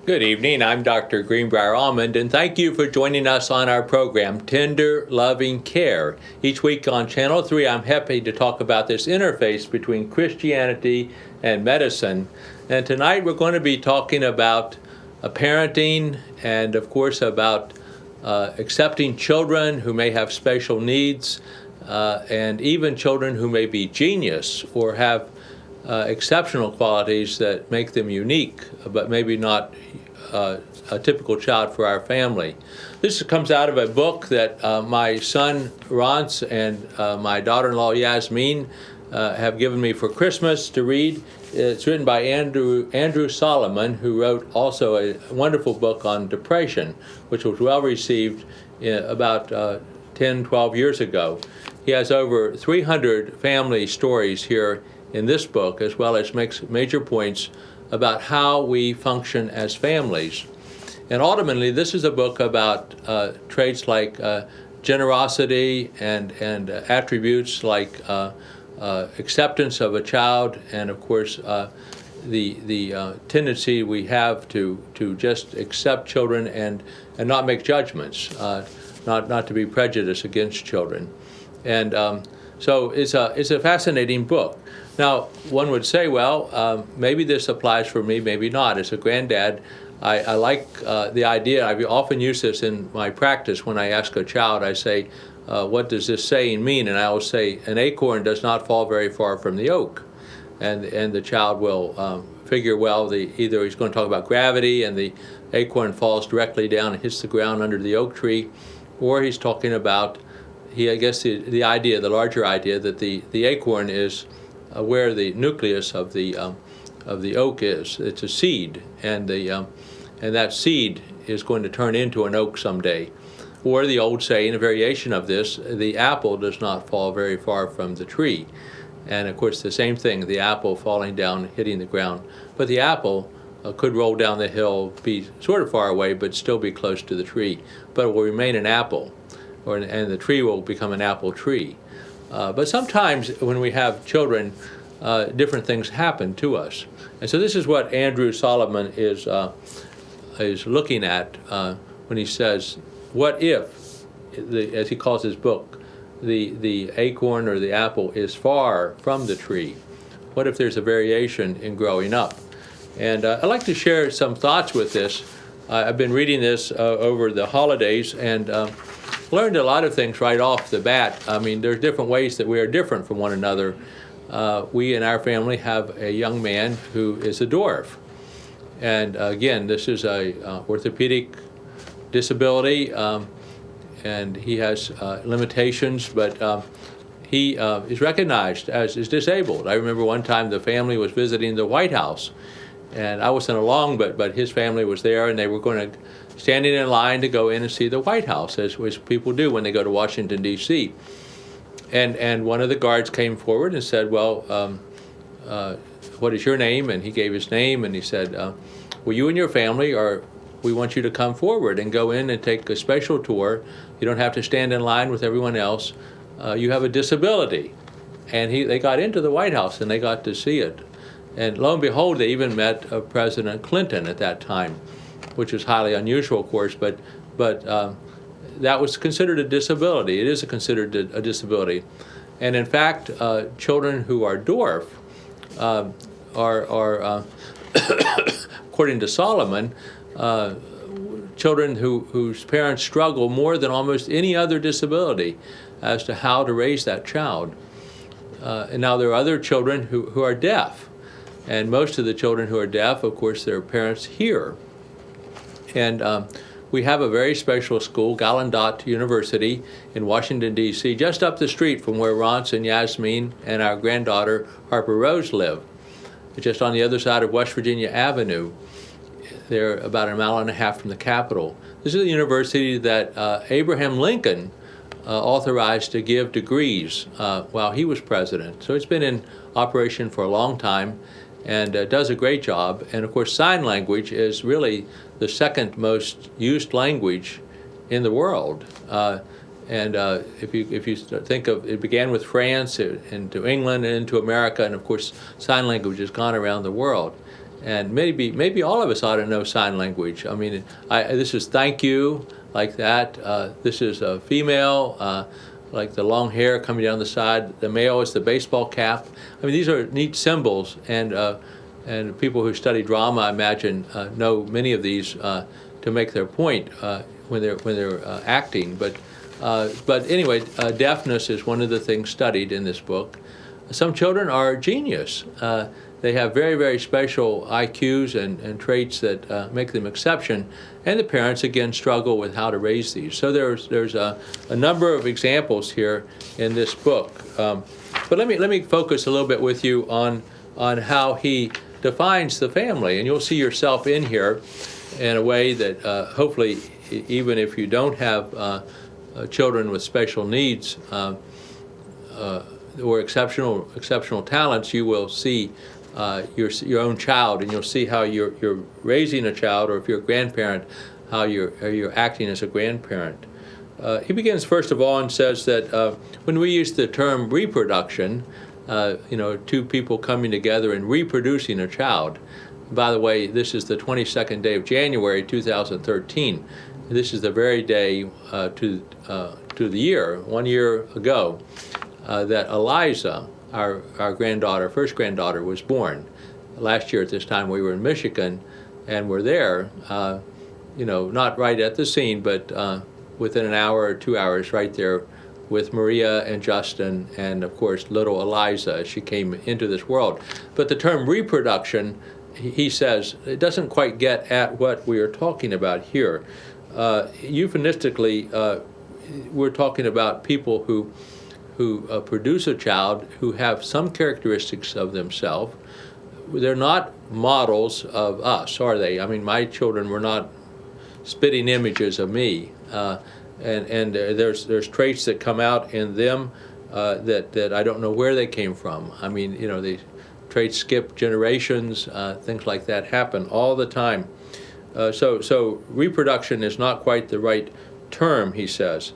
Good evening. I'm Dr. Greenbrier Almond, and thank you for joining us on our program, Tender Loving Care. Each week on Channel 3, I'm happy to talk about this interface between Christianity and medicine. And tonight we're going to be talking about parenting and, of course, about accepting children who may have special needs and even children who may be genius or have exceptional qualities that make them unique, but maybe not a typical child for our family. This comes out of a book that my son Rance and my daughter-in-law Yasmin have given me for Christmas to read. It's written by Andrew Solomon, who wrote also a wonderful book on depression, which was well received about 10, 12 years ago. He has over 300 family stories here in this book, as well as makes major points about how we function as families. And ultimately, this is a book about traits like generosity and attributes like acceptance of a child, and of course the tendency we have to just accept children and not make judgments, not to be prejudiced against children. And so it's a fascinating book. Now, one would say, well, maybe this applies for me, maybe not. As a granddad, I like the idea. I often use this in my practice when I ask a child, I say, what does this saying mean? And I will say, an acorn does not fall very far from the oak. And the child will figure, well, either he's going to talk about gravity and the acorn falls directly down and hits the ground under the oak tree, or he's talking about, I guess the idea, the larger idea, that the acorn is where the nucleus of the oak is. It's a seed, and that seed is going to turn into an oak someday. Or the old saying, a variation of this, the apple does not fall very far from the tree. And of course the same thing, the apple falling down, hitting the ground. But the apple could roll down the hill, be sort of far away, but still be close to the tree. But it will remain an apple, and the tree will become an apple tree. But sometimes when we have children, different things happen to us. And so this is what Andrew Solomon is looking at when he says, what if, as he calls his book, the acorn or the apple is far from the tree? What if there's a variation in growing up? And I'd like to share some thoughts with this. I've been reading this over the holidays and learned a lot of things right off the bat. I mean, there's different ways that we are different from one another. We in our family have a young man who is a dwarf. And again, this is a orthopedic disability, and he has limitations, but he is recognized as disabled. I remember one time the family was visiting the White House, and I wasn't along, but his family was there, and they were standing in line to go in and see the White House, as people do when they go to Washington, D.C. And one of the guards came forward and said, well, what is your name? And he gave his name, and he said, well, you and your family we want you to come forward and go in and take a special tour. You don't have to stand in line with everyone else. You have a disability. And they got into the White House, and they got to see it. And lo and behold, they even met President Clinton at that time, which is highly unusual, of course, but that was considered a disability. It is considered a disability. And in fact, children who are dwarf are according to Solomon, children whose parents struggle more than almost any other disability as to how to raise that child. And now there are other children who are deaf. And most of the children who are deaf, of course, their parents hear. And we have a very special school, Gallaudet University in Washington, D.C., just up the street from where Rance and Yasmin and our granddaughter, Harper Rose, live. It's just on the other side of West Virginia Avenue. They're about 1.5 miles from the Capitol. This is a university that Abraham Lincoln authorized to give degrees while he was president. So it's been in operation for a long time and does a great job. And of course, sign language is really the second most used language in the world. And if you think of it, began with France into England and into America, and of course, sign language has gone around the world. And maybe all of us ought to know sign language. I mean, this is thank you, like that. This is a female, like the long hair coming down the side. The male is the baseball cap. I mean, these are neat symbols, and people who study drama, I imagine, know many of these to make their point when they're acting. But anyway, deafness is one of the things studied in this book. Some children are genius. They have very, very special IQs and traits that make them exception, and the parents, again, struggle with how to raise these. So there's a number of examples here in this book. But let me focus a little bit with you on how he defines the family, and you'll see yourself in here in a way that hopefully, even if you don't have children with special needs or exceptional talents, you will see your own child, and you'll see how you're raising a child, or if you're a grandparent, how you're acting as a grandparent. He begins first of all and says that when we use the term reproduction, two people coming together and reproducing a child. By the way, this is the 22nd day of January 2013. This is the very day to the year, 1 year ago, that Eliza, our granddaughter, first granddaughter, was born. Last year at this time we were in Michigan, and we're there, not right at the scene, but within an hour or 2 hours right there with Maria and Justin and, of course, little Eliza as she came into this world. But the term reproduction, he says, it doesn't quite get at what we are talking about here. Euphemistically, we're talking about people who produce a child who have some characteristics of themselves. They're not models of us, are they? I mean, my children were not spitting images of me. And there's traits that come out in them that I don't know where they came from. I mean, the traits skip generations, things like that happen all the time. So reproduction is not quite the right term, he says.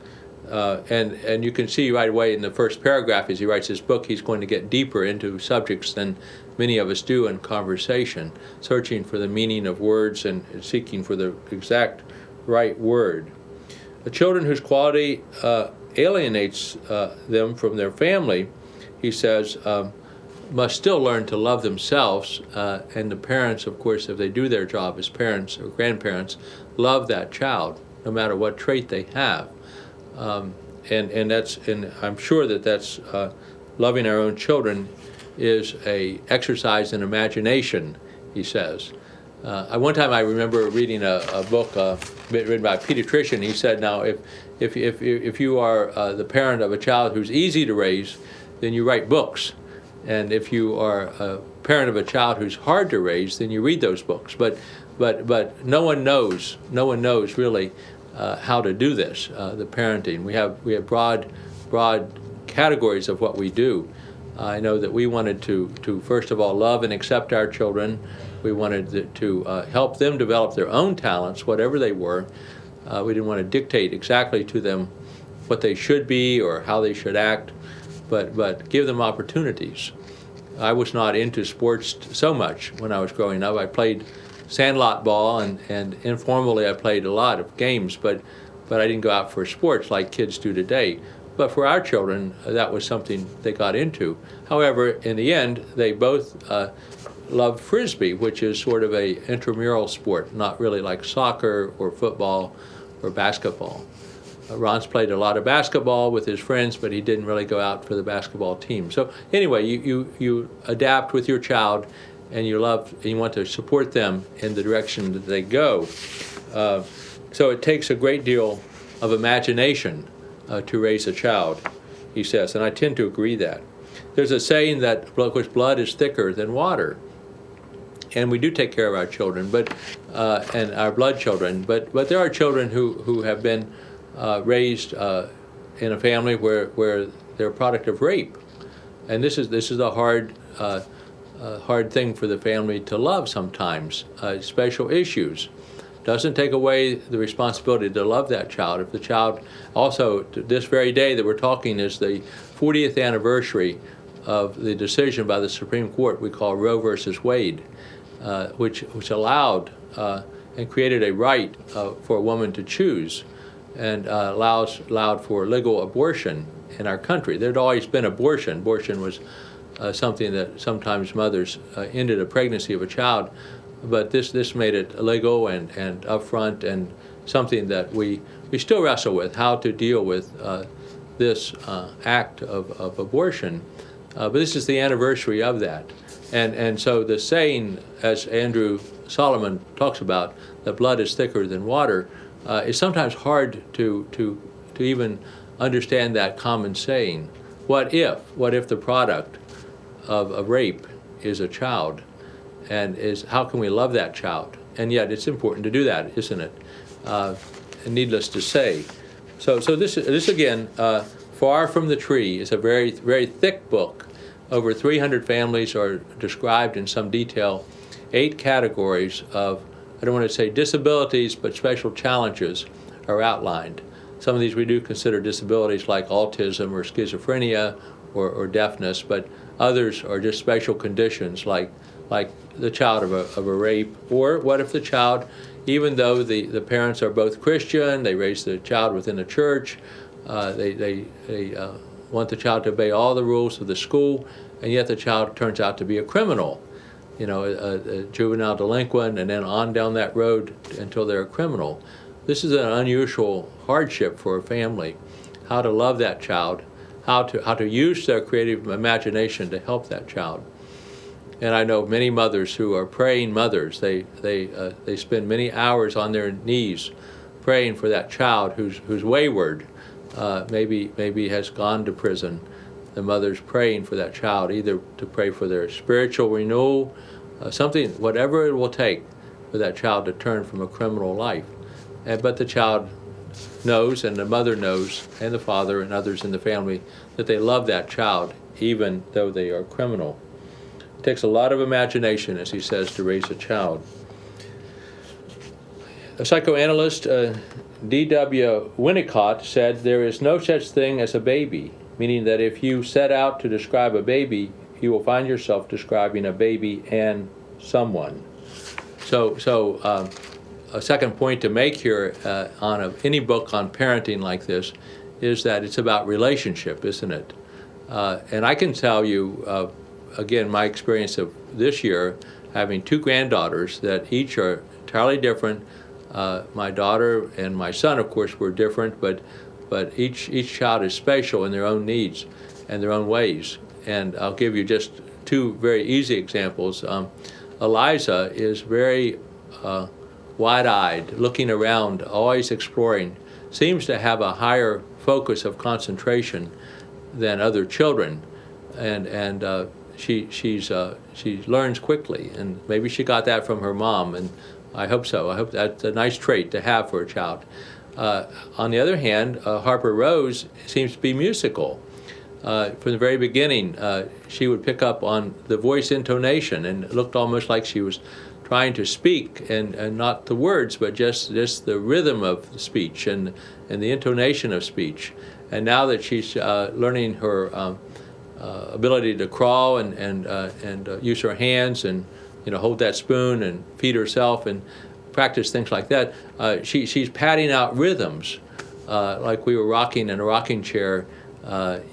And you can see right away in the first paragraph as he writes his book, he's going to get deeper into subjects than many of us do in conversation, searching for the meaning of words and seeking for the exact right word. The children whose quality alienates them from their family, he says, must still learn to love themselves, and the parents, of course, if they do their job as parents or grandparents, love that child, no matter what trait they have. And I'm sure that's loving our own children is a exercise in imagination, he says. One time I remember reading a book written by a pediatrician. He said, now if you are the parent of a child who's easy to raise, then you write books. And if you are a parent of a child who's hard to raise, then you read those books. But no one knows really how to do this, the parenting. We have broad categories of what we do. I know that we wanted to first of all love and accept our children. We wanted to help them develop their own talents, whatever they were. We didn't want to dictate exactly to them what they should be or how they should act, but give them opportunities. I was not into sports so much when I was growing up. I played sandlot ball, and informally I played a lot of games, but I didn't go out for sports like kids do today. But for our children, that was something they got into. However, in the end, they both loved Frisbee, which is sort of a intramural sport, not really like soccer or football or basketball. Ron's played a lot of basketball with his friends, but he didn't really go out for the basketball team. So anyway, you adapt with your child, and you want to support them in the direction that they go. So it takes a great deal of imagination to raise a child, he says, and I tend to agree that. There's a saying that, of course, blood is thicker than water, and we do take care of our children, and our blood children, but there are children who have been raised in a family where they're a product of rape, and this is a hard thing for the family to love sometimes. Special issues doesn't take away the responsibility to love that child. If the child also, this very day that we're talking is the 40th anniversary of the decision by the Supreme Court we call Roe versus Wade. which allowed and created a right for a woman to choose, and allowed for legal abortion in our country. There'd always been abortion. Abortion was something that sometimes mothers ended a pregnancy of a child, but this made it legal and upfront, and something that we still wrestle with, how to deal with this act of abortion. But this is the anniversary of that. And so the saying, as Andrew Solomon talks about, that blood is thicker than water, is sometimes hard to even understand that common saying. What if the product of rape is a child? And how can we love that child? And yet it's important to do that, isn't it? Needless to say. So this again, Far from the Tree, is a very, very thick book. Over 300 families are described in some detail. 8 categories of, I don't want to say disabilities, but special challenges are outlined. Some of these we do consider disabilities, like autism or schizophrenia or deafness, but others are just special conditions, like the child of a rape. Or what if the child, even though the parents are both Christian, they raise the child within the church, they want the child to obey all the rules of the school, and yet the child turns out to be a criminal, a juvenile delinquent, and then on down that road until they're a criminal. This is an unusual hardship for a family. How to love that child, how to use their creative imagination to help that child. And I know many mothers who are praying mothers. They spend many hours on their knees praying for that child who's wayward, maybe has gone to prison. The mother's praying for that child, either to pray for their spiritual renewal, whatever it will take for that child to turn from a criminal life. But the child knows, and the mother knows, and the father and others in the family, that they love that child, even though they are criminal. It takes a lot of imagination, as he says, to raise a child. A psychoanalyst, D.W. Winnicott, said, "There is no such thing as a baby," meaning that if you set out to describe a baby, you will find yourself describing a baby and someone. So a second point to make here on any book on parenting like this is that it's about relationship, isn't it? And I can tell you, again, my experience of this year, having 2 granddaughters that each are entirely different. My daughter and my son, of course, were different, but each child is special in their own needs and their own ways. And I'll give you just 2 very easy examples. Eliza is very wide-eyed, looking around, always exploring, seems to have a higher focus of concentration than other children, and she learns quickly, and maybe she got that from her mom, and I hope so. I hope that's a nice trait to have for a child. On the other hand, Harper Rose seems to be musical. From the very beginning, she would pick up on the voice intonation, and it looked almost like she was trying to speak, and not the words, but just the rhythm of speech and the intonation of speech. And now that she's learning her ability to crawl and use her hands and hold that spoon and feed herself and practice things like that, she's padding out rhythms, like we were rocking in a rocking chair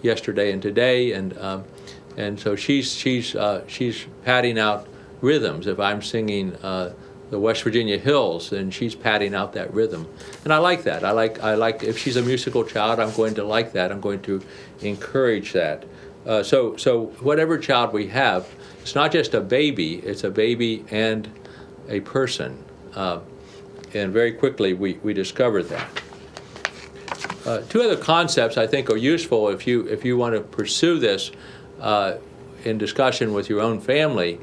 yesterday and today, and so she's padding out rhythms. If I'm singing the West Virginia Hills, then she's padding out that rhythm, and I like that. I like if she's a musical child, I'm going to like that. I'm going to encourage that. So whatever child we have, it's not just a baby, it's a baby and a person. And very quickly we discovered that. 2 other concepts I think are useful if you want to pursue this in discussion with your own family,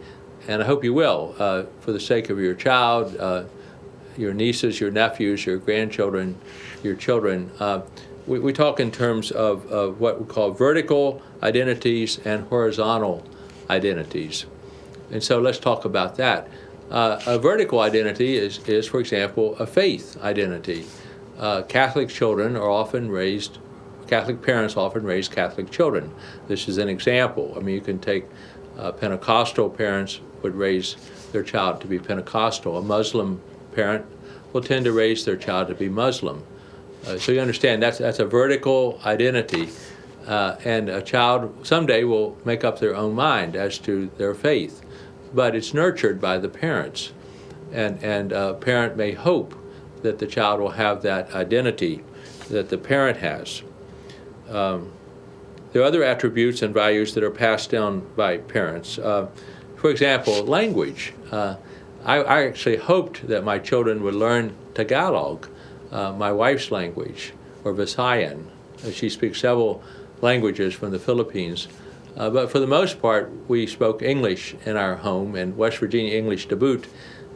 and I hope you will, for the sake of your child, your nieces, your nephews, your grandchildren, your children. We talk in terms of what we call vertical identities and horizontal identities. And so let's talk about that. A vertical identity is, for example, a faith identity. Catholic parents often raise Catholic children. This is an example. I mean, you can take Pentecostal parents would raise their child to be Pentecostal. A Muslim parent will tend to raise their child to be Muslim. So you understand that's a vertical identity, and a child someday will make up their own mind as to their faith, but it's nurtured by the parents, and a parent may hope that the child will have that identity that the parent has. There are other attributes and values that are passed down by parents. For example, language. I actually hoped that my children would learn Tagalog, my wife's language, or Visayan. She speaks several languages from the Philippines. But for the most part, we spoke English in our home, and West Virginia English to boot,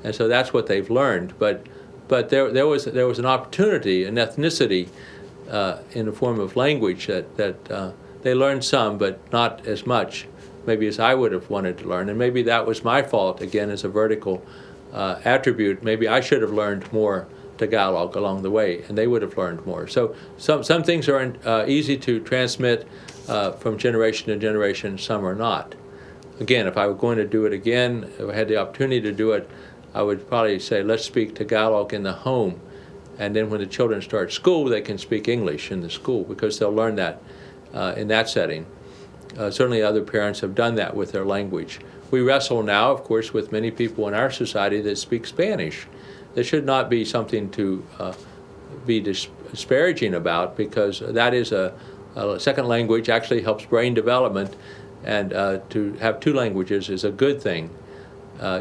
and so that's what they've learned. But there was an opportunity, an ethnicity in the form of language that they learned some, but not as much, maybe as I would have wanted to learn. And maybe that was my fault, again, as a vertical attribute. Maybe I should have learned more Tagalog along the way, and they would have learned more. So some things are easy to transmit from generation to generation, some are not. Again, if I were going to do it again, if I had the opportunity to do it, I would probably say, let's speak Tagalog in the home. And then when the children start school, they can speak English in the school, because they'll learn that in that setting. Certainly other parents have done that with their language. We wrestle now, of course, with many people in our society that speak Spanish. There should not be something to be disparaging about, because that is a second language, actually helps brain development, and to have two languages is a good thing.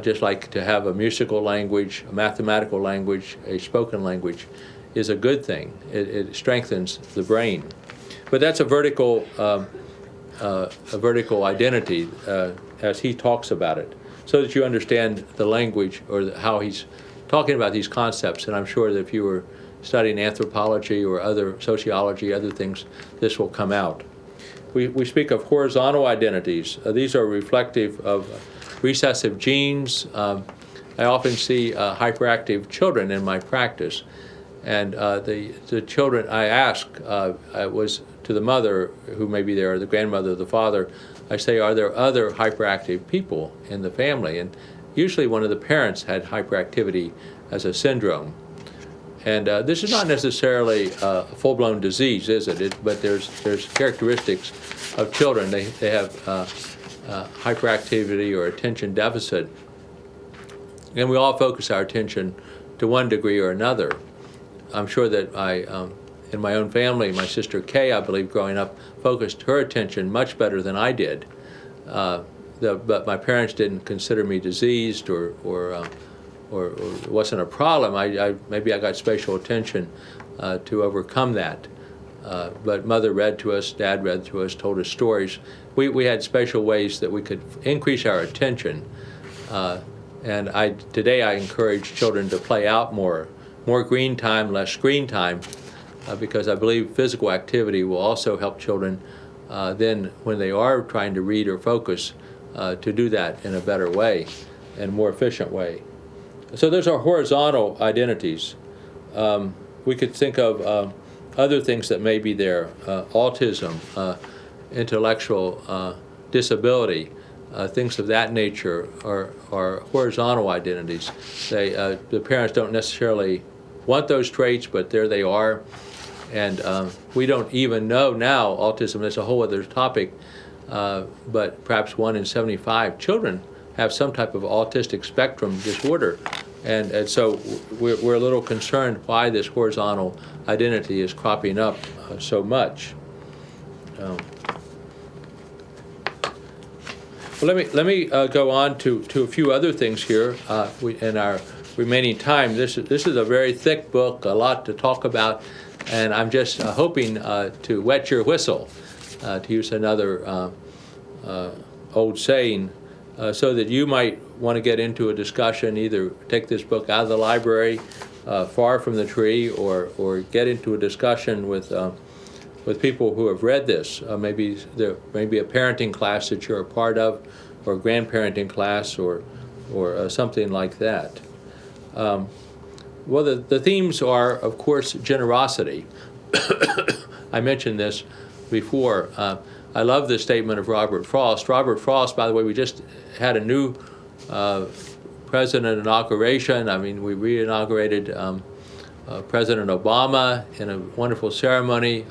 Just like to have a musical language, a mathematical language, a spoken language is a good thing. It strengthens the brain. But that's a vertical identity as he talks about it, so that you understand the language, or how he's talking about these concepts. And I'm sure that if you were studying anthropology or other sociology, other things, this will come out. We speak of horizontal identities. These are reflective of recessive genes. I often see hyperactive children in my practice. And the children I ask, I was to the mother who may be there, or the grandmother, or the father, I say, are there other hyperactive people in the family? And usually one of the parents had hyperactivity as a syndrome. And this is not necessarily a full-blown disease, is it? But there's characteristics of children. They have hyperactivity or attention deficit. And we all focus our attention to one degree or another. I'm sure that in my own family, my sister Kay, I believe, growing up, focused her attention much better than I did. But my parents didn't consider me diseased or it wasn't a problem. Maybe I got special attention to overcome that. But Mother read to us, Dad read to us, told us stories. We had special ways that we could increase our attention. And today I encourage children to play out more green time, less screen time, because I believe physical activity will also help children then when they are trying to read or focus to do that in a better way and more efficient way. So those are horizontal identities. We could think of other things that may be there: autism, intellectual disability, things of that nature are horizontal identities. The parents don't necessarily want those traits, but there they are. And we don't even know now, autism is a whole other topic, but perhaps 1 in 75 children have some type of autistic spectrum disorder. And so we're a little concerned why this horizontal identity is cropping up so much. Well, let me go on to a few other things here in our remaining time. This is a very thick book, a lot to talk about, and I'm just hoping to wet your whistle, to use another old saying, so that you might want to get into a discussion, either take this book out of the library, far from the tree, or get into a discussion with people who have read this. Maybe there may be a parenting class that you're a part of, or a grandparenting class, or something like that. Well, the themes are, of course, generosity. I mentioned this before. I love this statement of Robert Frost. Robert Frost, by the way, we just had a new president inauguration. I mean, we re-inaugurated President Obama in a wonderful ceremony.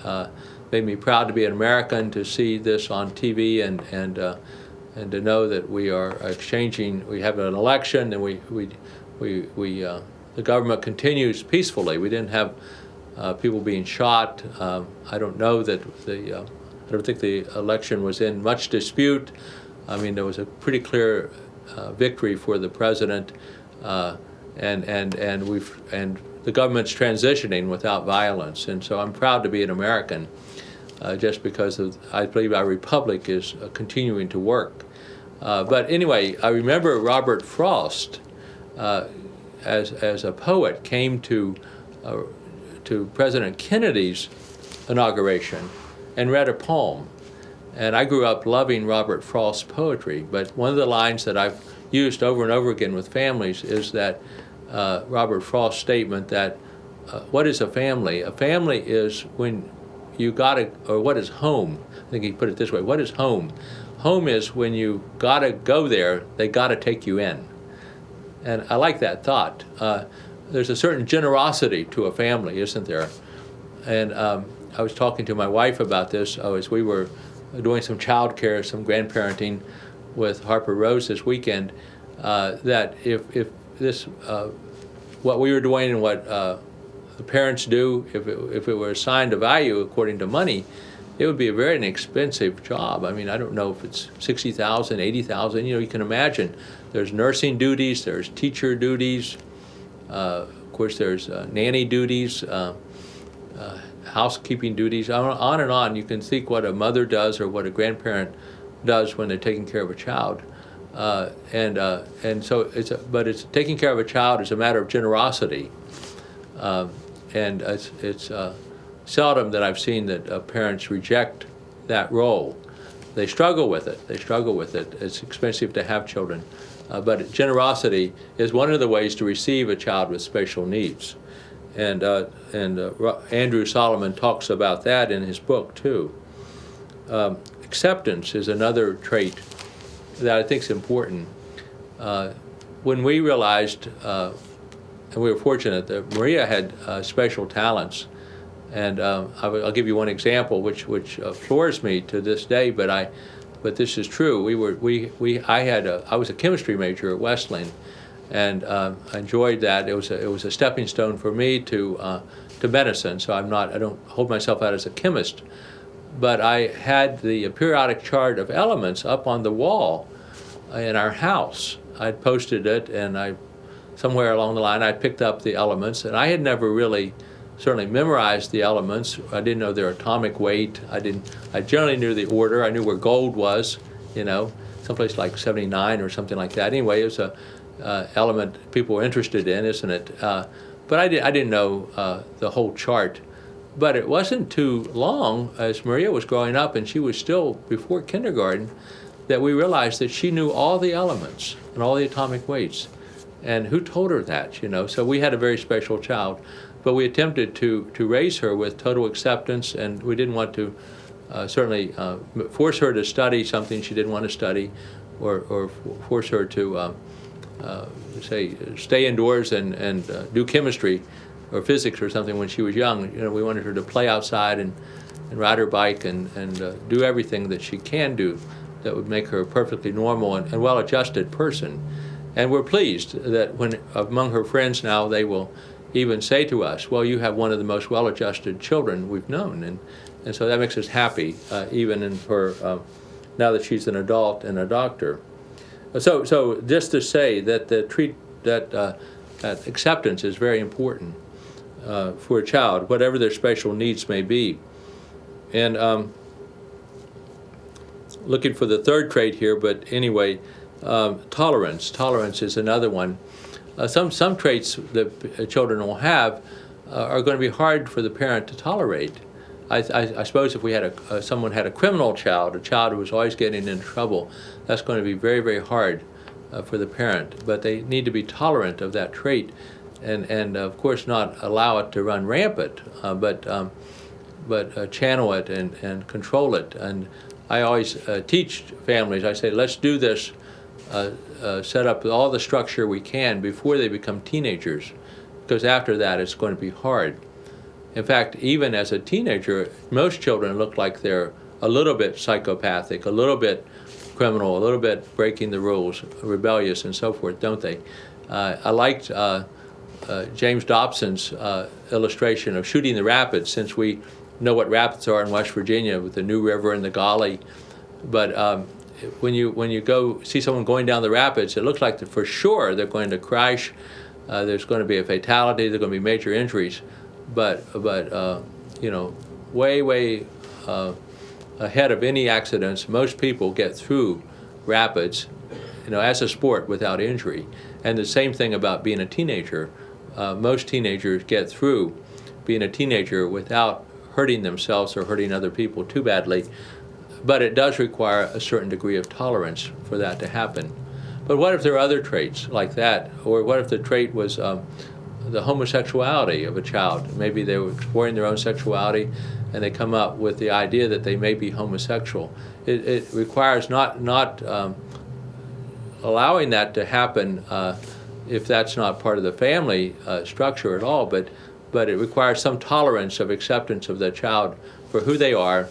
Made me proud to be an American, to see this on TV and to know that we are exchanging. We have an election, and the government continues peacefully. We didn't have people being shot. I don't know that I don't think the election was in much dispute. I mean, there was a pretty clear victory for the president, and the government's transitioning without violence. And so I'm proud to be an American, just because I believe our republic is continuing to work. But anyway, I remember Robert Frost, as a poet, came to President Kennedy's inauguration and read a poem. And I grew up loving Robert Frost's poetry, but one of the lines that I've used over and over again with families is that Robert Frost's statement that what is a family? A family is when you gotta, or what is home? I think he put it this way, what is home? Home is when you gotta go there, they gotta take you in. And I like that thought. There's a certain generosity to a family, isn't there? And I was talking to my wife about this as we were doing some child care, some grandparenting with Harper Rose this weekend, that if this, what we were doing and what the parents do, if it were assigned a value according to money, it would be a very inexpensive job. I mean, I don't know if it's $60,000, $80,000. You know, you can imagine. There's nursing duties, there's teacher duties, of course there's nanny duties, housekeeping duties, on and on. You can think what a mother does or what a grandparent does when they're taking care of a child, and so it's taking care of a child is a matter of generosity, and it's seldom that I've seen that parents reject that role. They struggle with it. It's expensive to have children, but generosity is one of the ways to receive a child with special needs. And Andrew Solomon talks about that in his book too. Acceptance is another trait that I think is important. When we realized, and we were fortunate that Maria had special talents, and I'll give you one example which floors me to this day, but this is true. I was a chemistry major at Wesleyan, and I enjoyed that. It was a stepping stone for me to medicine. So I don't hold myself out as a chemist, but I had the periodic chart of elements up on the wall in our house. I'd posted it, and somewhere along the line I picked up the elements, and I had never really certainly memorized the elements. I didn't know their atomic weight. I generally knew the order. I knew where gold was, someplace like 79 or something like that. Anyway, it was a element people were interested in, isn't it? But I didn't know the whole chart. But it wasn't too long as Maria was growing up, and she was still before kindergarten, that we realized that she knew all the elements and all the atomic weights. And who told her that, So we had a very special child. But we attempted to raise her with total acceptance, and we didn't want to certainly force her to study something she didn't want to study, or force her to stay indoors and do chemistry or physics or something when she was young. We wanted her to play outside and ride her bike and do everything that she can do that would make her a perfectly normal and well-adjusted person. And we're pleased that when among her friends now, they will even say to us, well, you have one of the most well-adjusted children we've known. And so that makes us happy, even in her, now that she's an adult and a doctor. So just to say that that acceptance is very important for a child, whatever their special needs may be. And looking for the third trait here, but anyway, tolerance. Tolerance is another one. Some traits that children will have are going to be hard for the parent to tolerate. I suppose if we had someone had a criminal child, a child who was always getting in trouble, that's going to be very, very hard for the parent. But they need to be tolerant of that trait, and of course not allow it to run rampant, but channel it and control it, and I always teach families, I say, let's do this, set up all the structure we can before they become teenagers, because after that it's going to be hard. In fact, even as a teenager, most children look like they're a little bit psychopathic, a little bit criminal, a little bit breaking the rules, rebellious and so forth, don't they? I liked James Dobson's illustration of shooting the rapids, since we know what rapids are in West Virginia with the New River and the Gauley. But when you go see someone going down the rapids, it looks like for sure they're going to crash. There's going to be a fatality. There are going to be major injuries. But you know, way ahead of any accidents, most people get through rapids, you know, as a sport without injury. And the same thing about being a teenager. Most teenagers get through being a teenager without hurting themselves or hurting other people too badly. But it does require a certain degree of tolerance for that to happen. But what if there are other traits like that? Or what if the trait was the homosexuality of a child? Maybe they were exploring their own sexuality and they come up with the idea that they may be homosexual. It requires not allowing that to happen if that's not part of the family structure at all, but it requires some tolerance of acceptance of the child for who they are,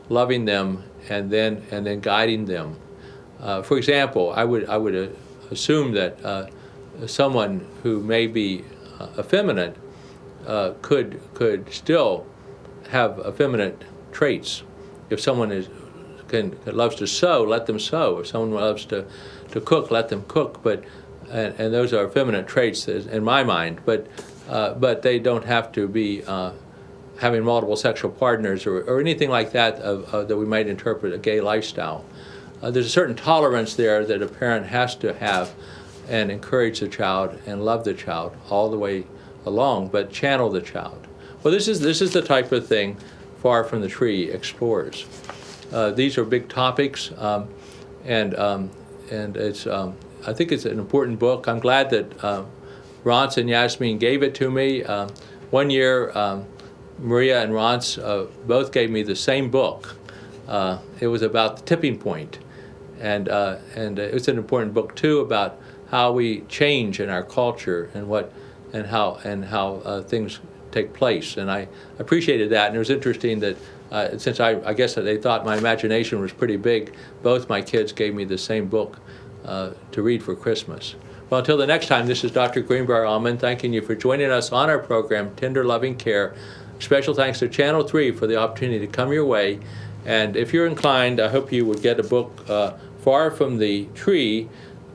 loving them, and then guiding them. For example, I would assume that someone who may be effeminate could still have effeminate traits. If someone loves to sew, let them sew. If someone loves to cook, let them cook. But and those are effeminate traits in my mind. But they don't have to be having multiple sexual partners or anything like that that we might interpret a gay lifestyle. There's a certain tolerance there that a parent has to have and encourage the child and love the child all the way along, but channel the child. Well, this is the type of thing Far from the Tree explores. These are big topics, and it's I think it's an important book. I'm glad that Ronce and Yasmin gave it to me. One year, Maria and Ronce both gave me the same book. It was about the tipping point, and it's an important book too about how we change in our culture and how things take place. And I appreciated that, and it was interesting that since I guess that they thought my imagination was pretty big, both my kids gave me the same book to read for Christmas. Well, until the next time, this is Dr. Greenbrier Allman thanking you for joining us on our program, Tender Loving Care. Special thanks to Channel 3 for the opportunity to come your way. And if you're inclined, I hope you would get a book, Far from the Tree,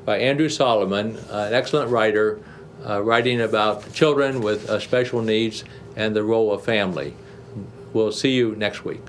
by Andrew Solomon, an excellent writer, writing about children with special needs and the role of family. We'll see you next week.